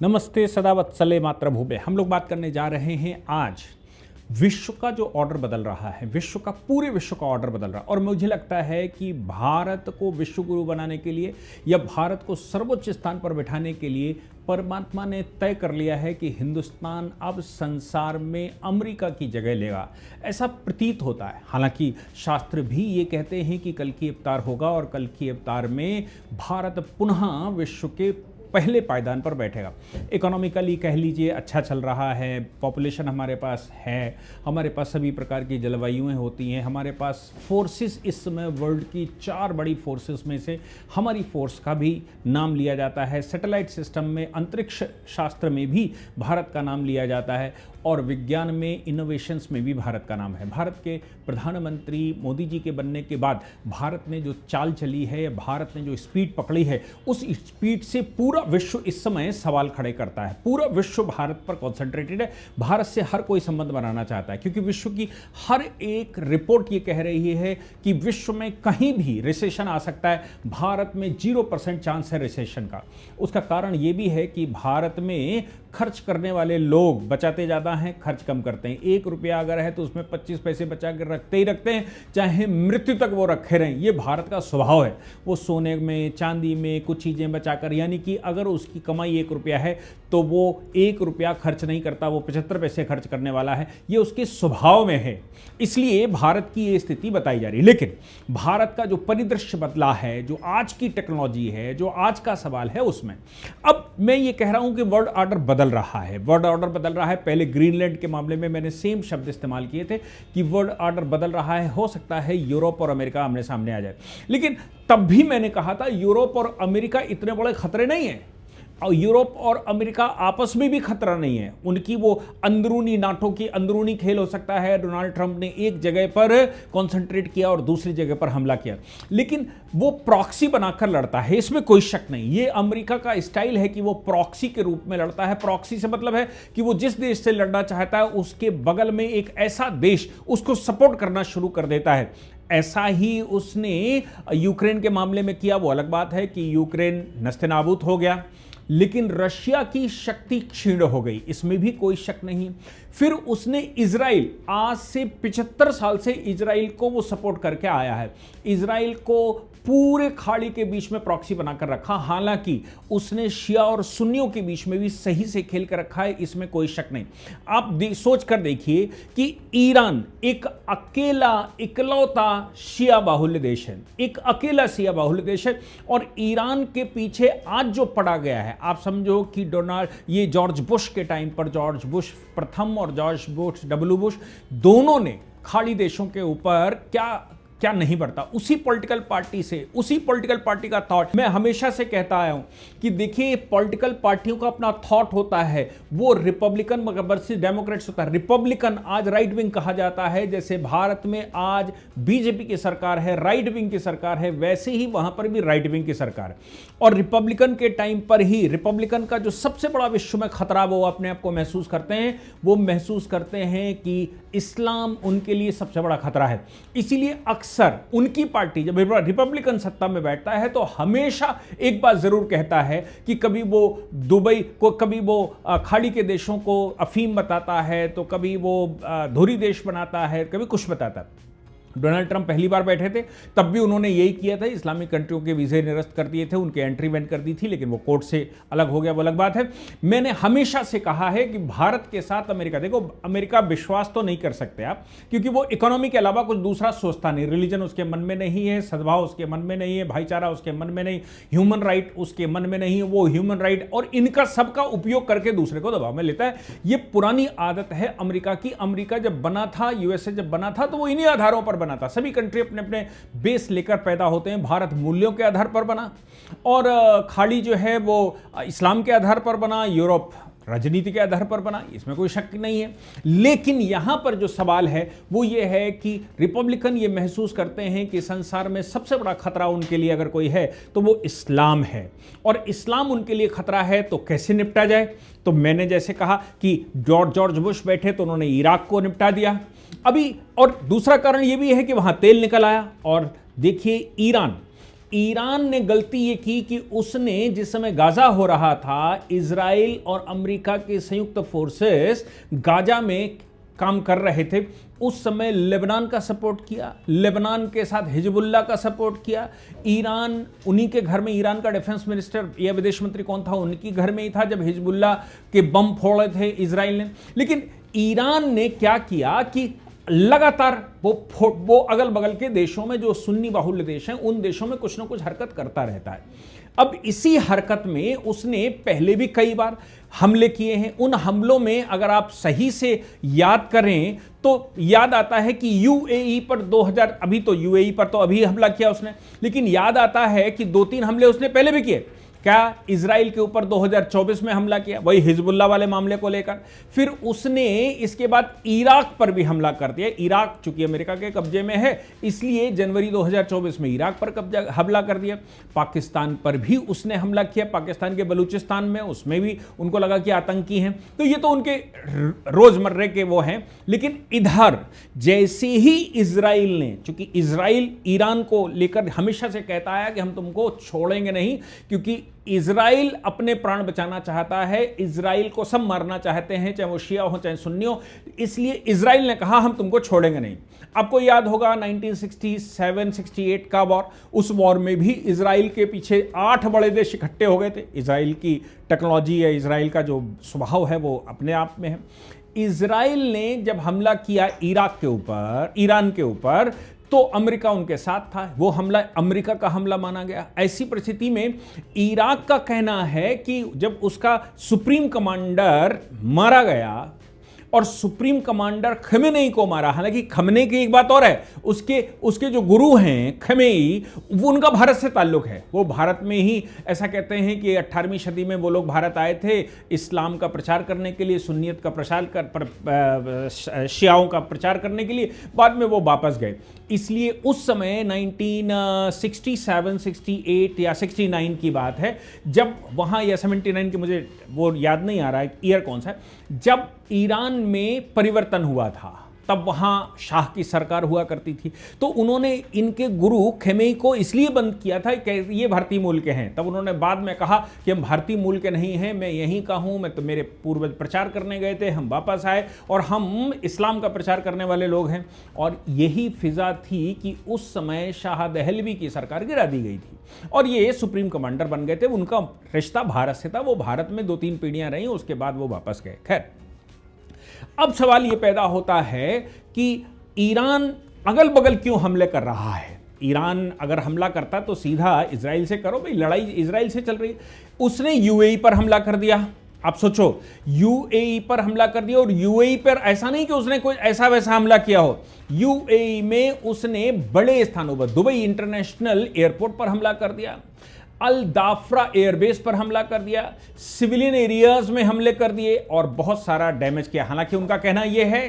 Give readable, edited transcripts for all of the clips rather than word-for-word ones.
नमस्ते सदा वत्सले मातृभूमे। हम लोग बात करने जा रहे हैं आज विश्व का जो ऑर्डर बदल रहा है, पूरे विश्व का ऑर्डर बदल रहा है। और मुझे लगता है कि भारत को विश्व गुरु बनाने के लिए या भारत को सर्वोच्च स्थान पर बैठाने के लिए परमात्मा ने तय कर लिया है कि हिंदुस्तान अब संसार में अमेरिका की जगह लेगा, ऐसा प्रतीत होता है। हालांकि शास्त्र भी ये कहते हैं कि कल की अवतार होगा और कल की अवतार में भारत पुनः विश्व के पहले पायदान पर बैठेगा। इकोनॉमिकली कह लीजिए अच्छा चल रहा है, पॉपुलेशन हमारे पास है, हमारे पास सभी प्रकार की जलवायुएं होती हैं, हमारे पास फोर्सेस इस समय वर्ल्ड की 4 बड़ी फोर्सेस में से हमारी फोर्स का भी नाम लिया जाता है। सैटेलाइट सिस्टम में, अंतरिक्ष शास्त्र में भी भारत का नाम लिया जाता है और विज्ञान में, इनोवेशंस में भी भारत का नाम है। भारत के प्रधानमंत्री मोदी जी के बनने के बाद भारत ने जो चाल चली है, भारत ने जो स्पीड पकड़ी है, उस स्पीड से पूरा विश्व इस समय सवाल खड़े करता है। पूरा विश्व भारत पर कॉन्सेंट्रेटेड है, भारत से हर कोई संबंध बनाना चाहता है, क्योंकि विश्व की हर एक रिपोर्ट ये कह रही है कि विश्व में कहीं भी रिसेशन आ सकता है, भारत में 0% चांस है रिसेशन का। उसका कारण ये भी है कि भारत में खर्च करने वाले लोग बचाते ज़्यादा हैं, खर्च कम करते हैं। 1 रुपया अगर है तो उसमें 25 पैसे बचा कर रखते ही रखते हैं, चाहे मृत्यु तक वो रखे रहें। ये भारत का स्वभाव है। वो सोने में, चांदी में कुछ चीज़ें बचाकर, यानी कि अगर उसकी कमाई 1 रुपया है तो वो 1 रुपया खर्च नहीं करता, वो 75 पैसे खर्च करने वाला है। ये उसके स्वभाव में है, इसलिए भारत की ये स्थिति बताई जा रही है। लेकिन भारत का जो परिदृश्य बदला है, जो आज की टेक्नोलॉजी है, जो आज का सवाल है, उसमें अब मैं ये कह रहा हूं कि वर्ल्ड ऑर्डर बदल रहा है। वर्ल्ड ऑर्डर बदल रहा है। पहले ग्रीनलैंड के मामले में मैंने सेम शब्द इस्तेमाल किए थे कि वर्ल्ड ऑर्डर बदल रहा है। हो सकता है यूरोप और अमेरिका आमने सामने आ जाए, लेकिन तब भी मैंने कहा था यूरोप और अमेरिका इतने बड़े खतरे नहीं है, और यूरोप और अमेरिका आपस में भी खतरा नहीं है। उनकी वो अंदरूनी नाटों की अंदरूनी खेल हो सकता है। डोनाल्ड ट्रंप ने एक जगह पर कंसंट्रेट किया और दूसरी जगह पर हमला किया, लेकिन वो प्रॉक्सी बनाकर लड़ता है, इसमें कोई शक नहीं। ये अमेरिका का स्टाइल है कि वो प्रॉक्सी के रूप में लड़ता है। प्रॉक्सी से मतलब है कि वो जिस देश से लड़ना चाहता है उसके बगल में एक ऐसा देश उसको सपोर्ट करना शुरू कर देता है। ऐसा ही उसने यूक्रेन के मामले में किया। वो अलग बात है कि यूक्रेन नस्तेनाबूद हो गया, लेकिन रशिया की शक्ति क्षीण हो गई, इसमें भी कोई शक नहीं। फिर उसने इजराइल, आज से 75 साल से इजराइल को वो सपोर्ट करके आया है। इजराइल को पूरे खाड़ी के बीच में प्रॉक्सी बनाकर रखा। हालांकि उसने शिया और सुन्नियों के बीच में भी सही से खेल कर रखा है, इसमें कोई शक नहीं। आप सोच कर देखिए कि ईरान एक अकेला इकलौता शिया बाहुल्य देश है, एक अकेला शिया बाहुल्य देश है, और ईरान के पीछे आज जो पड़ा गया है, आप समझो कि ये जॉर्ज बुश के टाइम पर, जॉर्ज बुश प्रथम और जॉर्ज बुश डब्ल्यू बुश, दोनों ने खाड़ी देशों के ऊपर क्या नहीं बढ़ता। उसी पॉलिटिकल पार्टी से, उसी पॉलिटिकल पार्टी का थॉट, मैं हमेशा से कहता आया हूं कि देखिए पॉलिटिकल पार्टियों का अपना थॉट होता है। वो रिपब्लिकन वर्सेस डेमोक्रेट्स होता है। रिपब्लिकन आज राइट विंग कहा जाता है, जैसे भारत में आज बीजेपी की सरकार है, राइट विंग की सरकार है, वैसे ही वहां पर भी राइट विंग की सरकार है। और रिपब्लिकन के टाइम पर ही रिपब्लिकन का जो सबसे बड़ा विश्व में खतरा वो अपने आप को महसूस करते हैं, वो महसूस करते हैं कि इस्लाम उनके लिए सबसे बड़ा खतरा है। इसीलिए अक्सर उनकी पार्टी जब रिपब्लिकन सत्ता में बैठता है तो हमेशा एक बात जरूर कहता है कि कभी वो दुबई को, कभी वो खाड़ी के देशों को अफीम बताता है, तो कभी वो धुरी देश बनाता है, कभी कुछ बताता है। डोनाल्ड ट्रंप पहली बार बैठे थे तब भी उन्होंने यही किया था, इस्लामिक कंट्रियों के वीज़े निरस्त कर दिए थे, उनके एंट्री बैन कर दी थी, लेकिन वो कोर्ट से अलग हो गया, वो अलग बात है। मैंने हमेशा से कहा है कि भारत के साथ अमेरिका, देखो अमेरिका विश्वास तो नहीं कर सकते आप, क्योंकि वो इकोनॉमी के अलावा कुछ दूसरा सोचता नहीं। रिलीजन उसके मन में नहीं है, सद्भाव उसके मन में नहीं है, भाईचारा उसके मन में नहीं, ह्यूमन राइट उसके मन में नहीं है। वो ह्यूमन राइट और इनका सबका उपयोग करके दूसरे को दबाव में लेता है। ये पुरानी आदत है अमेरिका की। अमेरिका जब बना था, यूएसए जब बना था, तो वो इन्हीं आधारों पर बना था। सभी कंट्री अपने अपने बेस लेकर पैदा होते हैं। भारत मूल्यों के आधार पर बना, और खाड़ी जो है वो इस्लाम के आधार पर बना, यूरोप राजनीति के आधार पर बना, इसमें कोई शक नहीं है। लेकिन यहां पर जो सवाल है वो ये है कि रिपब्लिकन ये महसूस करते हैं कि संसार में सबसे बड़ा खतरा उनके लिए अगर कोई है तो वो इस्लाम है, और इस्लाम उनके लिए खतरा है तो कैसे निपटा जाए। तो मैंने जैसे कहा कि जॉर्ज बुश बैठे तो उन्होंने इराक को निपटा दिया अभी, और दूसरा कारण ये भी है कि वहां तेल निकल आया। और देखिए ईरान ने गलती ये की कि उसने जिस समय गाजा हो रहा था, इजराइल और अमेरिका के संयुक्त फोर्सेस गाजा में काम कर रहे थे, उस समय लेबनान का सपोर्ट किया, लेबनान के साथ हिजबुल्लाह का सपोर्ट किया। ईरान, उन्हीं के घर में, ईरान का डिफेंस मिनिस्टर या विदेश मंत्री कौन था, उनकी घर में ही था जब हिजबुल्लाह के बम फोड़े थे इजराइल ने। लेकिन ईरान ने क्या किया कि लगातार वो अगल बगल के देशों में जो सुन्नी बाहुल्य देश हैं, उन देशों में कुछ ना कुछ हरकत करता रहता है। अब इसी हरकत में उसने पहले भी कई बार हमले किए हैं। उन हमलों में अगर आप सही से याद करें तो याद आता है कि यूएई पर 2000, अभी तो यूएई पर तो अभी हमला किया उसने, लेकिन याद आता है कि 2-3 हमले उसने पहले भी किए। क्या? इजराइल के ऊपर 2024 में हमला किया, वही हिजबुल्लाह वाले मामले को लेकर। फिर उसने इसके बाद इराक पर भी हमला कर दिया। इराक चूंकि अमेरिका के कब्जे में है, इसलिए जनवरी 2024 में इराक पर हमला कर दिया। पाकिस्तान पर भी उसने हमला किया, पाकिस्तान के बलूचिस्तान में, उसमें भी उनको लगा कि आतंकी हैं। तो ये तो उनके रोजमर्रे के वो हैं। लेकिन इधर जैसे ही इजराइल ने, चूंकि इजराइल ईरान को लेकर हमेशा से कहता है कि हम तुमको छोड़ेंगे नहीं, क्योंकि इजराइल अपने प्राण बचाना चाहता है, इजराइल को सब मारना चाहते हैं, चाहे वो शिया हो चाहे सुन्नी हो, इसलिए इजराइल ने कहा हम तुमको छोड़ेंगे नहीं। आपको याद होगा 1967-68 का वॉर, उस वॉर में भी इजराइल के पीछे 8 बड़े देश इकट्ठे हो गए थे। इजराइल की टेक्नोलॉजी या इजराइल का जो स्वभाव है वो अपने आप में है। इजराइल ने जब हमला किया इराक के ऊपर, ईरान के ऊपर, तो अमेरिका उनके साथ था, वो हमला अमेरिका का हमला माना गया। ऐसी परिस्थिति में इराक का कहना है कि जब उसका सुप्रीम कमांडर मारा गया और सुप्रीम कमांडर खमेनेई को मारा, हालांकि खमेनेई की एक बात और है, उसके जो गुरु हैं खमेई, वो उनका भारत से ताल्लुक है। वो भारत में ही, ऐसा कहते हैं कि 18वीं सदी में वो लोग भारत आए थे इस्लाम का प्रचार करने के लिए, सुन्नियत का प्रचार शियाओं का प्रचार करने के लिए, बाद में वो वापस गए। इसलिए उस समय 1967, 68 या 69 की बात है, जब वहाँ, या 79 की, मुझे वो याद नहीं आ रहा है ईयर कौन सा है, जब ईरान में परिवर्तन हुआ था, तब वहाँ शाह की सरकार हुआ करती थी। तो उन्होंने इनके गुरु खेमेई को इसलिए बंद किया था कि ये भारतीय मूल के हैं। तब उन्होंने बाद में कहा कि हम भारतीय मूल के नहीं हैं, मैं यहीं का हूँ, मैं तो, मेरे पूर्वज प्रचार करने गए थे, हम वापस आए और हम इस्लाम का प्रचार करने वाले लोग हैं। और यही फिजा थी कि उस समय शाह दहलवी की सरकार गिरा दी गई थी और ये सुप्रीम कमांडर बन गए थे। उनका रिश्ता भारत से था, वो भारत में 2-3 पीढ़ियाँ रहीं, उसके बाद वो वापस गए। खैर, अब सवाल यह पैदा होता है कि ईरान अगल बगल क्यों हमले कर रहा है। ईरान अगर हमला करता तो सीधा इजराइल से करो, भाई लड़ाई इजराइल से चल रही है। उसने यूएई पर हमला कर दिया। आप सोचो, यूएई पर हमला कर दिया, और यूएई पर ऐसा नहीं कि उसने कोई ऐसा वैसा हमला किया हो। यूएई में उसने बड़े स्थानों पर, दुबई इंटरनेशनल एयरपोर्ट पर हमला कर दिया, अल दाफ्रा एयरबेस पर हमला कर दिया, सिविलियन एरियाज में हमले कर दिए और बहुत सारा डैमेज किया। हालांकि उनका कहना यह है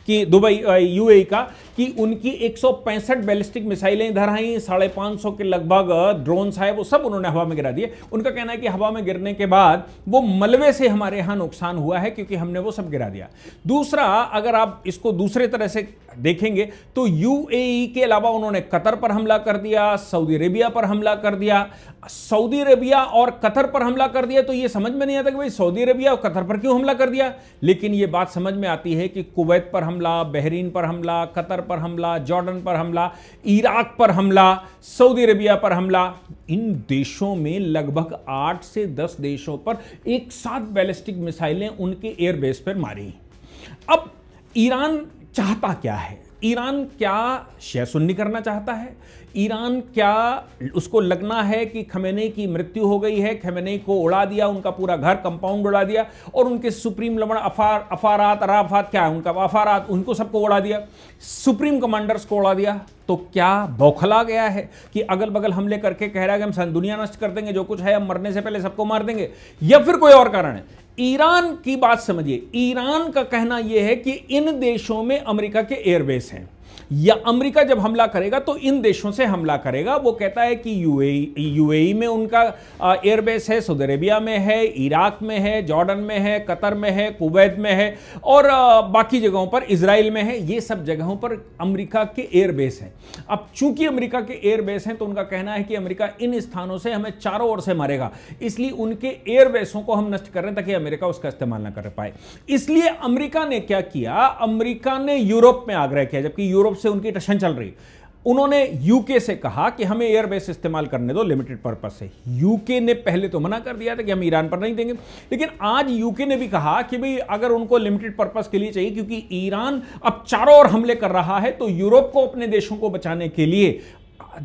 कि दुबई, यूएई का, कि उनकी 165 बैलिस्टिक मिसाइलें इधर आई, 550 के लगभग ड्रोन्स आए, वो सब उन्होंने हवा में गिरा दिए। उनका कहना है कि हवा में गिरने के बाद वो मलबे से हमारे यहां नुकसान हुआ है क्योंकि हमने वो सब गिरा दिया। दूसरा, अगर आप इसको दूसरे तरह से देखेंगे तो यूएई के अलावा उन्होंने कतर पर हमला कर दिया, सऊदी अरेबिया पर हमला कर दिया। सऊदी अरेबिया और कतर पर हमला कर दिया तो ये समझ में नहीं आता कि भाई सऊदी अरेबिया और कतर पर क्यों हमला कर दिया, लेकिन ये बात समझ में आती है कि कुवैत पर हमला, बहरीन पर हमला, कतर पर हमला, जॉर्डन पर हमला, इराक पर हमला, सऊदी अरेबिया पर हमला, इन देशों में लगभग 8 से 10 देशों पर एक साथ बैलिस्टिक मिसाइलें उनके एयरबेस पर मारी। अब ईरान चाहता क्या है? ईरान क्या शिया सुन्नी करना चाहता है? ईरान क्या उसको लगना है कि खमेनेई की मृत्यु हो गई है, खमेनेई को उड़ा दिया, उनका पूरा घर कंपाउंड उड़ा दिया और उनके सुप्रीम लमण अराफात क्या है उनका, अफारात, उनको सबको उड़ा दिया, सुप्रीम कमांडर्स को उड़ा दिया। तो क्या बौखला गया है कि अगल बगल हमले करके कह रहा है कि हम दुनिया नष्ट कर देंगे, जो कुछ है हम मरने से पहले सबको मार देंगे, या फिर कोई और कारण है? ईरान की बात समझिए। ईरान का कहना यह है कि इन देशों में अमेरिका के एयरबेस हैं, या अमेरिका जब हमला करेगा तो इन देशों से हमला करेगा। वो कहता है कि यूएई में उनका एयरबेस है, सऊदी अरेबिया में है, इराक में है, जॉर्डन में है, कतर में है, कुवैत में है और बाकी जगहों पर, इजराइल में है। ये सब जगहों पर अमेरिका के एयरबेस हैं। अब चूंकि अमेरिका के एयरबेस हैं तो उनका कहना है कि अमेरिका इन स्थानों से हमें चारों ओर से मारेगा, इसलिए उनके एयरबेसों को हम नष्ट कर रहे हैं ताकि अमेरिका उसका इस्तेमाल ना कर पाए। इसलिए अमेरिका ने क्या किया, अमेरिका ने यूरोप में आग्रह किया, जबकि यूरोप से उनकी टशन चल रही। उन्होंने यूके से कहा कि हमें एयरबेस इस्तेमाल करने दो लिमिटेड पर्पस से। यूके ने पहले तो मना कर दिया था कि हम ईरान पर नहीं देंगे, लेकिन आज यूके ने भी कहा कि भाई अगर उनको लिमिटेड पर्पस के लिए चाहिए, क्योंकि ईरान अब चारों ओर हमले कर रहा है, तो यूरोप को अपने देशों को बचाने के लिए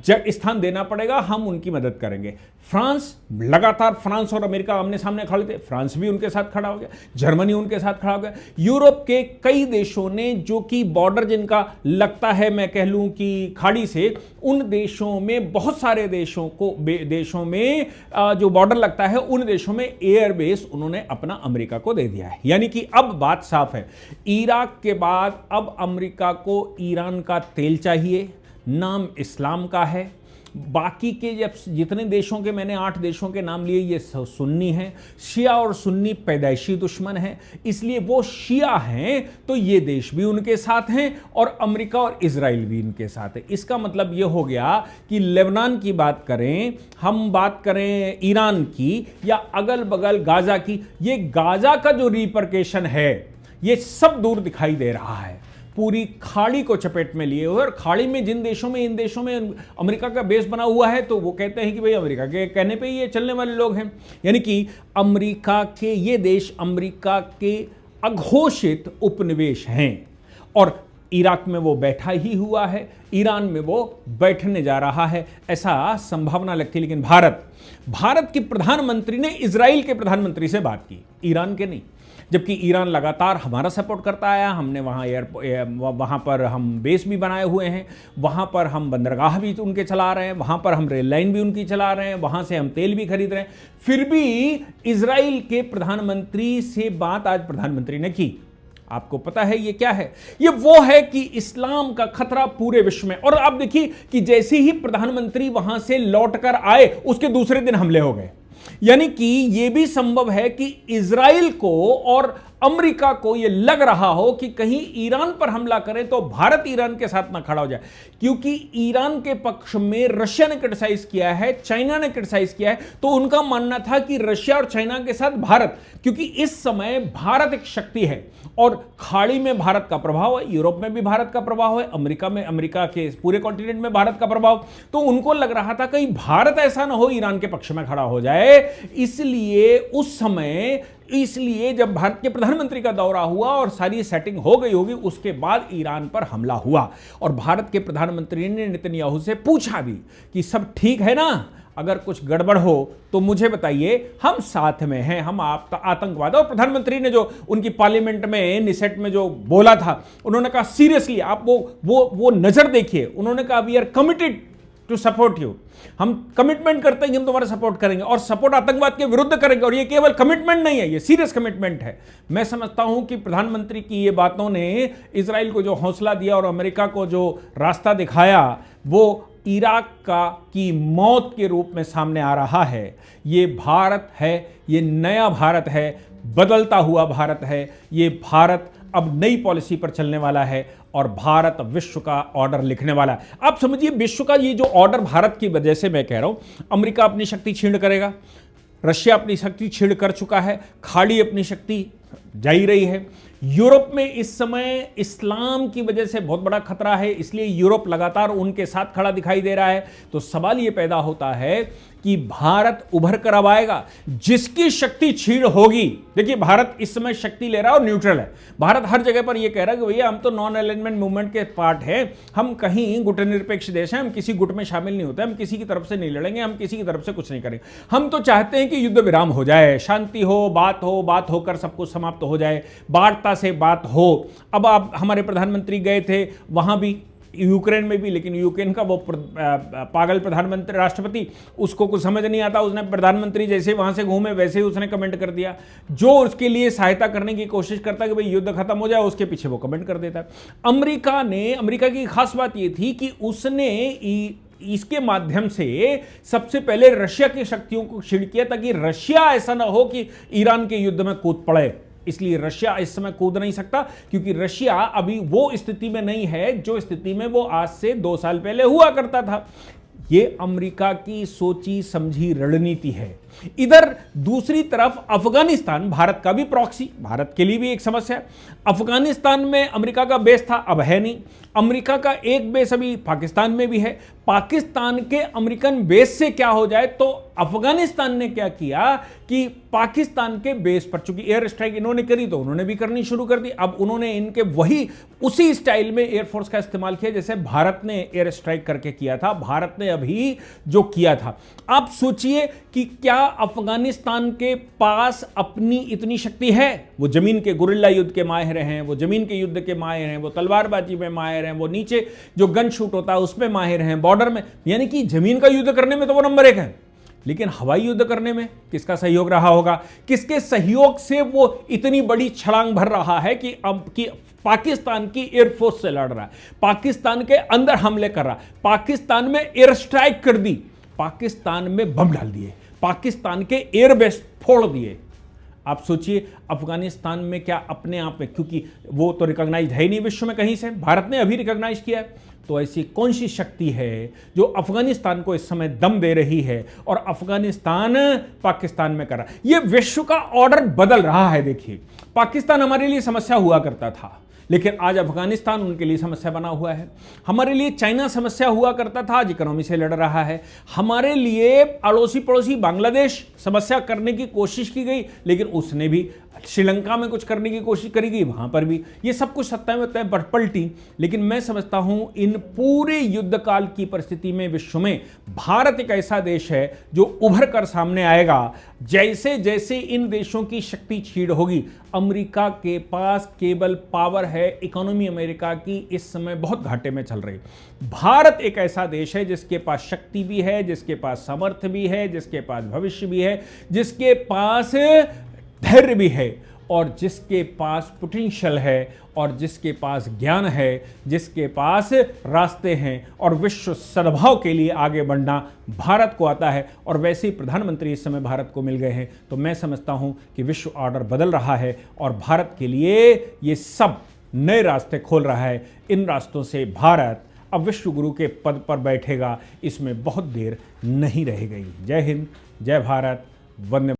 स्थान देना पड़ेगा, हम उनकी मदद करेंगे। फ्रांस, लगातार फ्रांस और अमेरिका आमने सामने खड़े थे, फ्रांस भी उनके साथ खड़ा हो गया, जर्मनी उनके साथ खड़ा हो गया। यूरोप के कई देशों ने, जो कि बॉर्डर जिनका लगता है, मैं कह लूं कि खाड़ी से, उन देशों में बहुत सारे देशों में जो बॉर्डर लगता है उन देशों में एयरबेस उन्होंने अपना अमेरिका को दे दिया है। यानी कि अब बात साफ है, इराक के बाद अब अमेरिका को ईरान का तेल चाहिए, नाम इस्लाम का है। बाकी के जब जितने देशों के मैंने 8 देशों के नाम लिए, ये सुन्नी हैं। शिया और सुन्नी पैदाइशी दुश्मन हैं, इसलिए वो शिया हैं तो ये देश भी उनके साथ हैं और अमेरिका और इजराइल भी उनके साथ है। इसका मतलब ये हो गया कि लेबनान की बात करें, हम बात करें ईरान की या अगल बगल गाजा की, ये गाजा का जो रिपरकेशन है ये सब दूर दिखाई दे रहा है, पूरी खाड़ी को चपेट में लिए हुए। और खाड़ी में जिन देशों में, इन देशों में अमेरिका का बेस बना हुआ है, तो वो कहते हैं कि भाई अमेरिका के कहने पे ये चलने वाले लोग हैं। यानी कि अमेरिका के ये देश अमेरिका के अघोषित उपनिवेश हैं और इराक में वो बैठा ही हुआ है, ईरान में वो बैठने जा रहा है, ऐसा संभावना लगती है। लेकिन भारत के प्रधानमंत्री ने इजराइल के प्रधानमंत्री से बात की, ईरान के नहीं, जबकि ईरान लगातार हमारा सपोर्ट करता आया। हमने वहाँ पर हम बेस भी बनाए हुए हैं, वहाँ पर हम बंदरगाह भी उनके चला रहे हैं, वहाँ पर हम रेल लाइन भी उनकी चला रहे हैं, वहाँ से हम तेल भी खरीद रहे हैं। फिर भी इजराइल के प्रधानमंत्री से बात आज प्रधानमंत्री ने की। आपको पता है ये क्या है? ये वो है कि इस्लाम का खतरा पूरे विश्व में। और आप देखिए कि जैसे ही प्रधानमंत्री वहां से लौटकर आए, उसके दूसरे दिन हमले हो गए। यानी कि यह भी संभव है कि इजराइल को और अमेरिका को यह लग रहा हो कि कहीं ईरान पर हमला करें तो भारत ईरान के साथ ना खड़ा हो जाए, क्योंकि ईरान के पक्ष में रशिया ने क्रिटिसाइज किया है, चाइना ने क्रिटिसाइज किया है। तो उनका मानना था कि रशिया और चाइना के साथ भारत, क्योंकि इस समय भारत एक शक्ति है और खाड़ी में भारत का प्रभाव है, यूरोप में भी भारत का प्रभाव है, अमेरिका के पूरे कॉन्टिनेंट में भारत का प्रभाव। तो उनको लग रहा था कहीं भारत ऐसा ना हो ईरान के पक्ष में खड़ा हो जाए। इसलिए उस समय, इसलिए जब भारत के प्रधानमंत्री का दौरा हुआ और सारी सेटिंग हो गई होगी, उसके बाद ईरान पर हमला हुआ और भारत के प्रधानमंत्री ने नेतन्याहू से पूछा भी कि सब ठीक है ना, अगर कुछ गड़बड़ हो तो मुझे बताइए, हम साथ में हैं, हम आप आतंकवाद। और प्रधानमंत्री ने जो उनकी पार्लियामेंट में निसेट में जो बोला था, उन्होंने कहा सीरियसली आप वो नजर देखिए। उन्होंने कहा we are committed to support you, हम कमिटमेंट करते हैं कि हम तुम्हारा सपोर्ट करेंगे और सपोर्ट आतंकवाद के विरुद्ध करेंगे। और ये केवल कमिटमेंट नहीं है, ये सीरियस कमिटमेंट है। मैं समझता हूं कि प्रधानमंत्री की ये बातों ने इजराइल को जो हौसला दिया और अमेरिका को जो रास्ता दिखाया, वो इराक की मौत के रूप में सामने आ रहा है। ये भारत है, ये नया भारत है, बदलता हुआ भारत है। ये भारत अब नई पॉलिसी पर चलने वाला है और भारत विश्व का ऑर्डर लिखने वाला है। आप समझिए, विश्व का ये जो ऑर्डर भारत की वजह से मैं कह रहा हूं, अमेरिका अपनी शक्ति छीन करेगा, रशिया अपनी शक्ति छीन कर चुका है, खाड़ी अपनी शक्ति जा ही रही है। यूरोप में इस समय इस्लाम की वजह से बहुत बड़ा खतरा है, इसलिए यूरोप लगातार उनके साथ खड़ा दिखाई दे रहा है। तो सवाल यह पैदा होता है कि भारत उभर कर अब आएगा, जिसकी शक्ति छीन होगी। देखिए, भारत इस समय शक्ति ले रहा है और न्यूट्रल है। भारत हर जगह पर यह कह रहा है कि भैया हम तो नॉन अलाइनमेंट मूवमेंट के पार्ट है, हम कहीं गुटनिरपेक्ष देश हैं, हम किसी गुट में शामिल नहीं होते, हम किसी की तरफ से नहीं लड़ेंगे, हम किसी की तरफ से कुछ नहीं करेंगे। हम तो चाहते हैं कि युद्ध विराम हो जाए, शांति हो, बात होकर सब कुछ समाप्त हो जाए, वार्ता से बात हो। अब आप, हमारे प्रधानमंत्री गए थे, वहां भी यूक्रेन में भी, लेकिन यूक्रेन का वो पागल प्रधानमंत्री राष्ट्रपति, उसको कुछ समझ नहीं आता, उसने प्रधानमंत्री जैसे वहां से घूमे वैसे ही उसने कमेंट कर दिया। जो उसके लिए सहायता करने की कोशिश करता है कि भाई युद्ध खत्म हो जाए, उसके पीछे वो कमेंट कर देता है। अमेरिका की खास बात ये थी कि उसने इसके माध्यम से सबसे पहले रशिया की शक्तियों को क्षीण किया, ताकि रशिया ऐसा ना हो कि ईरान के युद्ध में कूद पड़े। इसलिए रशिया इस समय कूद नहीं सकता, क्योंकि रशिया अभी वो स्थिति में नहीं है जो स्थिति में वो आज से 2 साल पहले हुआ करता था। ये अमेरिका की सोची समझी रणनीति है। इधर दूसरी तरफ अफगानिस्तान, भारत का भी प्रॉक्सी, भारत के लिए भी एक समस्या है। अफगानिस्तान में अमेरिका का बेस था, अब है नहीं। अमेरिका का एक बेस अभी पाकिस्तान में भी है। पाकिस्तान के अमेरिकन बेस से क्या हो जाए, तो अफगानिस्तान ने क्या किया कि पाकिस्तान के बेस पर, चूंकि एयर स्ट्राइक इन्होंने करी तो उन्होंने भी करनी शुरू कर दी। अब उन्होंने इनके उसी स्टाइल में एयरफोर्स का इस्तेमाल किया जैसे भारत ने एयर स्ट्राइक करके किया था, भारत ने अभी जो किया था। आप सोचिए कि क्या अफगानिस्तान के पास अपनी इतनी शक्ति है? वो जमीन के गुरिल्ला युद्ध के माहिर हैं, वो जमीन के युद्ध के माहिर हैं, वो तलवारबाजी में माहिर हैं, वो नीचे जो गन शूट होता है उसमें माहिर हैं, बॉर्डर में, यानी कि जमीन का युद्ध करने में तो वो नंबर 1 है। लेकिन हवाई युद्ध करने में किसका सहयोग रहा होगा? किसके सहयोग से वो इतनी बड़ी छलांग भर रहा है कि पाकिस्तान की एयरफोर्स से लड़ रहा है, पाकिस्तान के अंदर हमले कर रहा है, पाकिस्तान में एयर स्ट्राइक कर दी, पाकिस्तान में बम डाल दिए, पाकिस्तान के एयरबेस फोड़ दिए। आप सोचिए अफगानिस्तान में क्या अपने आप में, क्योंकि वो तो रिकॉग्नाइज्ड है ही नहीं विश्व में कहीं से, भारत ने अभी रिकॉग्नाइज किया है, तो ऐसी कौन सी शक्ति है जो अफगानिस्तान को इस समय दम दे रही है और अफगानिस्तान पाकिस्तान में कर रहा है? ये विश्व का ऑर्डर बदल रहा है। देखिए, पाकिस्तान हमारे लिए समस्या हुआ करता था, लेकिन आज अफगानिस्तान उनके लिए समस्या बना हुआ है। हमारे लिए चाइना समस्या हुआ करता था, आज इकोनॉमी से लड़ रहा है। हमारे लिए अड़ोसी पड़ोसी बांग्लादेश समस्या करने की कोशिश की गई, लेकिन उसने भी श्रीलंका में कुछ करने की कोशिश करी गई, वहां पर भी ये सब कुछ सत्ताएं पलटी। लेकिन मैं समझता हूं इन पूरे युद्ध काल की परिस्थिति में विश्व में भारत एक ऐसा देश है जो उभर कर सामने आएगा। जैसे जैसे इन देशों की शक्ति छीड़ होगी, अमेरिका के पास केवल पावर है, इकोनॉमी अमेरिका की इस समय बहुत घाटे में चल रही। भारत एक ऐसा देश है जिसके पास शक्ति भी है, जिसके पास सामर्थ्य भी है, जिसके पास भविष्य भी है, जिसके पास धैर्य भी है, और जिसके पास पोटेंशियल है, और जिसके पास ज्ञान है, जिसके पास रास्ते हैं, और विश्व सद्भाव के लिए आगे बढ़ना भारत को आता है। और वैसे ही प्रधानमंत्री इस समय भारत को मिल गए हैं, तो मैं समझता हूं कि विश्व ऑर्डर बदल रहा है और भारत के लिए ये सब नए रास्ते खोल रहा है। इन रास्तों से भारत अब विश्व गुरु के पद पर बैठेगा, इसमें बहुत देर नहीं रह गई। जय हिंद, जय भारत, वंदे।